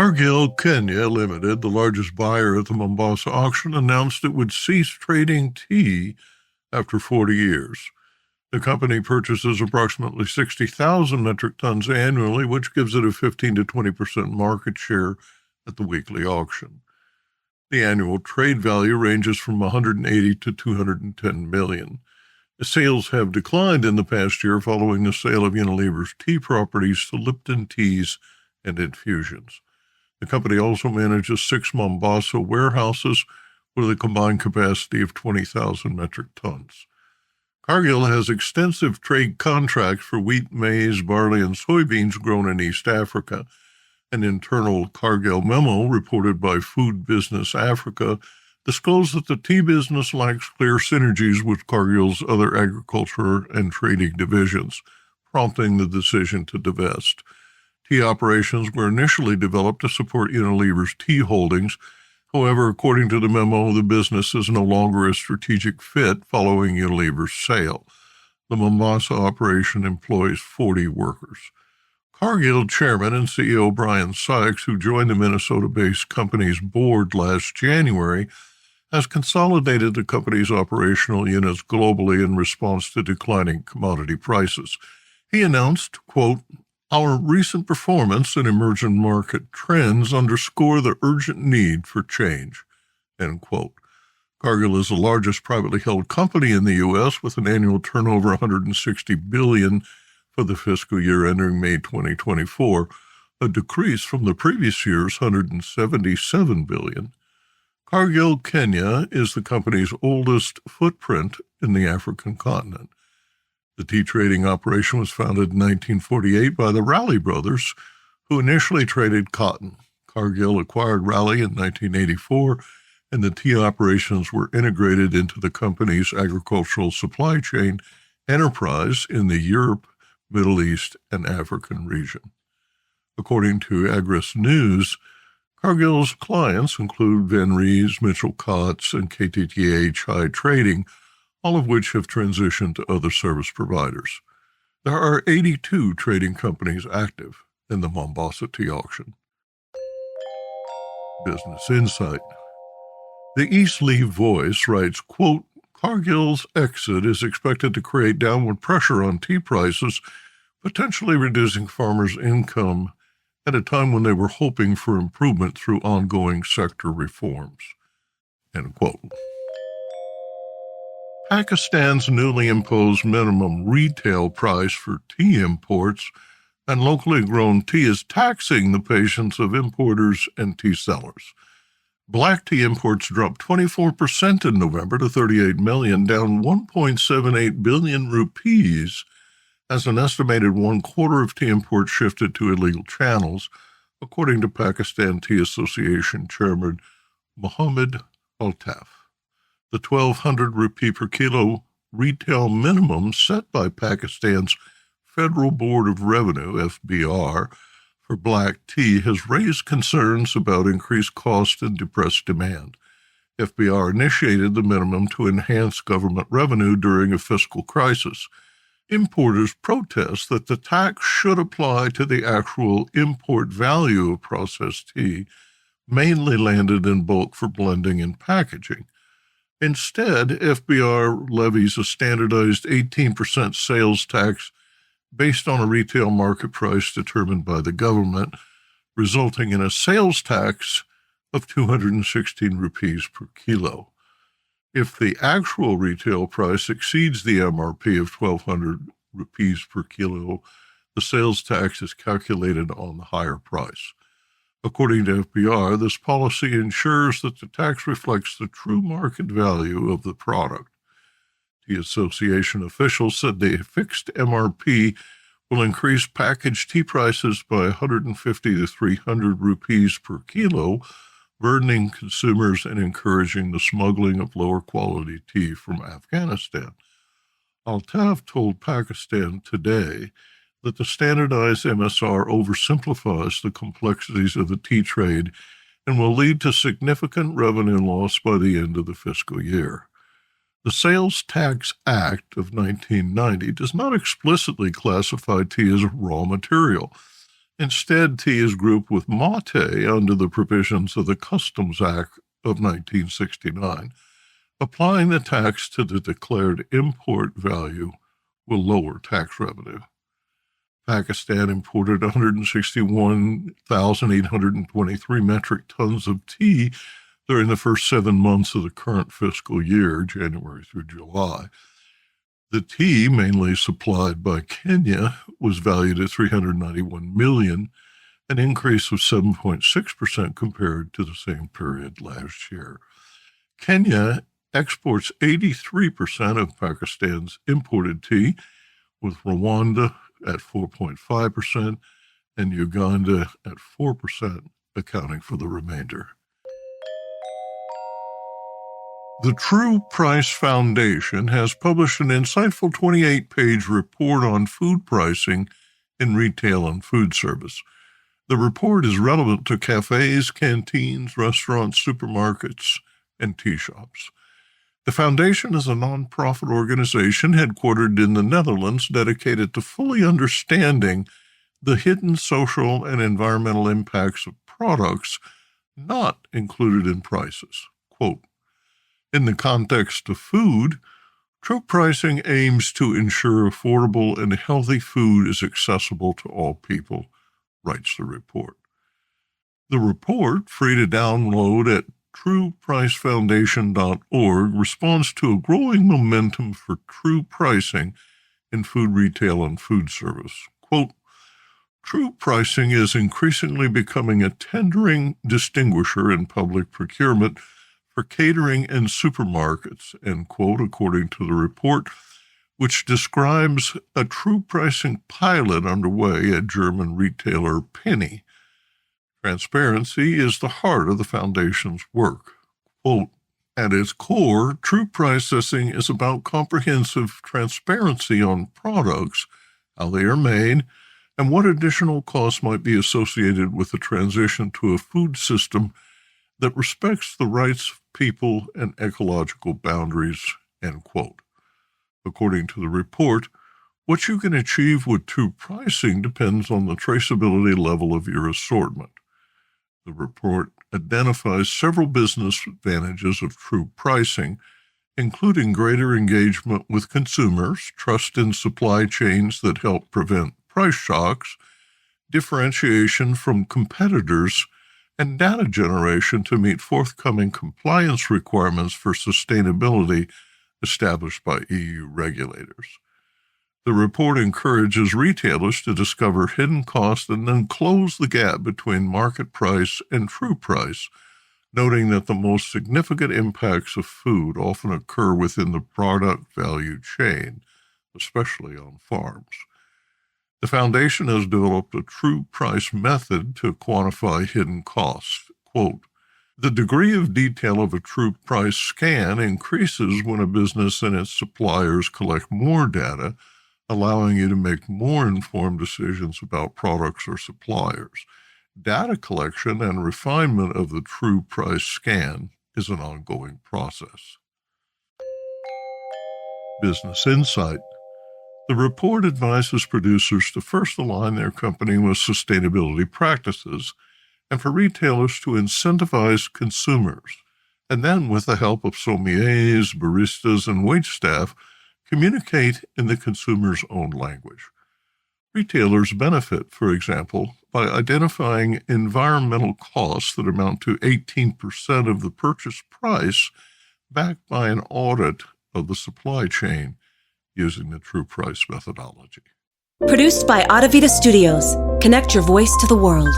Cargill, Kenya Limited, the largest buyer at the Mombasa auction, announced it would cease trading tea after 40 years. The company purchases approximately 60,000 metric tons annually, which gives it a 15 to 20% market share at the weekly auction. The annual trade value ranges from 180 to 210 million. The sales have declined in the past year following the sale of Unilever's tea properties to Lipton Teas and Infusions. The company also manages 6 Mombasa warehouses with a combined capacity of 20,000 metric tons. Cargill has extensive trade contracts for wheat, maize, barley, and soybeans grown in East Africa. An internal Cargill memo reported by Food Business Africa disclosed that the tea business lacks clear synergies with Cargill's other agriculture and trading divisions, prompting the decision to divest. Tea operations were initially developed to support Unilever's tea holdings. However, according to the memo, the business is no longer a strategic fit following Unilever's sale. The Mombasa operation employs 40 workers. Cargill chairman and CEO Brian Sykes, who joined the Minnesota-based company's board last January, has consolidated the company's operational units globally in response to declining commodity prices. He announced, quote, "Our recent performance and emerging market trends underscore the urgent need for change," end quote. Cargill is the largest privately held company in the U.S. with an annual turnover of $160 billion for the fiscal year ending May 2024, a decrease from the previous year's $177 billion. Cargill, Kenya, is the company's oldest footprint in the African continent. The tea trading operation was founded in 1948 by the Raleigh brothers, who initially traded cotton. Cargill acquired Raleigh in 1984, and the tea operations were integrated into the company's agricultural supply chain enterprise in the Europe, Middle East, and African region. According to Agris News, Cargill's clients include Van Rees, Mitchell Cotts, and KTTH High Trading, all of which have transitioned to other service providers. There are 82 trading companies active in the Mombasa tea auction. Business Insight. The East Leaf Voice writes, quote, "Cargill's exit is expected to create downward pressure on tea prices, potentially reducing farmers' income at a time when they were hoping for improvement through ongoing sector reforms." End quote. Pakistan's newly imposed minimum retail price for tea imports and locally grown tea is taxing the patience of importers and tea sellers. Black tea imports dropped 24% in November to 38 million, down 1.78 billion rupees, as an estimated 1/4 of tea imports shifted to illegal channels, according to Pakistan Tea Association Chairman Mohammed Altaf. The 1,200 rupee per kilo retail minimum set by Pakistan's Federal Board of Revenue, FBR, for black tea has raised concerns about increased cost and depressed demand. FBR initiated the minimum to enhance government revenue during a fiscal crisis. Importers protest that the tax should apply to the actual import value of processed tea, mainly landed in bulk for blending and packaging. Instead, FBR levies a standardized 18% sales tax based on a retail market price determined by the government, resulting in a sales tax of 216 rupees per kilo. If the actual retail price exceeds the MRP of 1,200 rupees per kilo, the sales tax is calculated on the higher price. According to FBR, this policy ensures that the tax reflects the true market value of the product. The association officials said the fixed MRP will increase packaged tea prices by 150 to 300 rupees per kilo, burdening consumers and encouraging the smuggling of lower quality tea from Afghanistan. Altaf told Pakistan Today that the standardized MSR oversimplifies the complexities of the tea trade and will lead to significant revenue loss by the end of the fiscal year. The Sales Tax Act of 1990 does not explicitly classify tea as a raw material. Instead, tea is grouped with mate under the provisions of the Customs Act of 1969. Applying the tax to the declared import value will lower tax revenue. Pakistan imported 161,823 metric tons of tea during the first 7 months of the current fiscal year, January through July. The tea, mainly supplied by Kenya, was valued at $391 million, an increase of 7.6% compared to the same period last year. Kenya exports 83% of Pakistan's imported tea, with Rwanda at 4.5% and Uganda at 4%, accounting for the remainder. The True Price Foundation has published an insightful 28-page report on food pricing in retail and food service. The report is relevant to cafes, canteens, restaurants, supermarkets, and tea shops. The foundation is a nonprofit organization headquartered in the Netherlands dedicated to fully understanding the hidden social and environmental impacts of products not included in prices. Quote, in the context of food, true pricing aims to ensure affordable and healthy food is accessible to all people, writes the report. The report, free to download at truepricefoundation.org, responds to a growing momentum for true pricing in food retail and food service. Quote, true pricing is increasingly becoming a tendering distinguisher in public procurement for catering and supermarkets, end quote, according to the report, which describes a true pricing pilot underway at German retailer Penny. Transparency is the heart of the foundation's work. Quote, at its core, true pricing is about comprehensive transparency on products, how they are made, and what additional costs might be associated with the transition to a food system that respects the rights of people and ecological boundaries, end quote. According to the report, what you can achieve with true pricing depends on the traceability level of your assortment. The report identifies several business advantages of true pricing, including greater engagement with consumers, trust in supply chains that help prevent price shocks, differentiation from competitors, and data generation to meet forthcoming compliance requirements for sustainability established by EU regulators. The report encourages retailers to discover hidden costs and then close the gap between market price and true price, noting that the most significant impacts of food often occur within the product value chain, especially on farms. The foundation has developed a true price method to quantify hidden costs. Quote, the degree of detail of a true price scan increases when a business and its suppliers collect more data, allowing you to make more informed decisions about products or suppliers. Data collection and refinement of the true price scan is an ongoing process. Business insight. The report advises producers to first align their company with sustainability practices and for retailers to incentivize consumers, and then with the help of sommeliers, baristas, and waitstaff, communicate in the consumer's own language. Retailers benefit, for example, by identifying environmental costs that amount to 18% of the purchase price, backed by an audit of the supply chain using the true price methodology. Produced by Audavita Studios. Connect your voice to the world.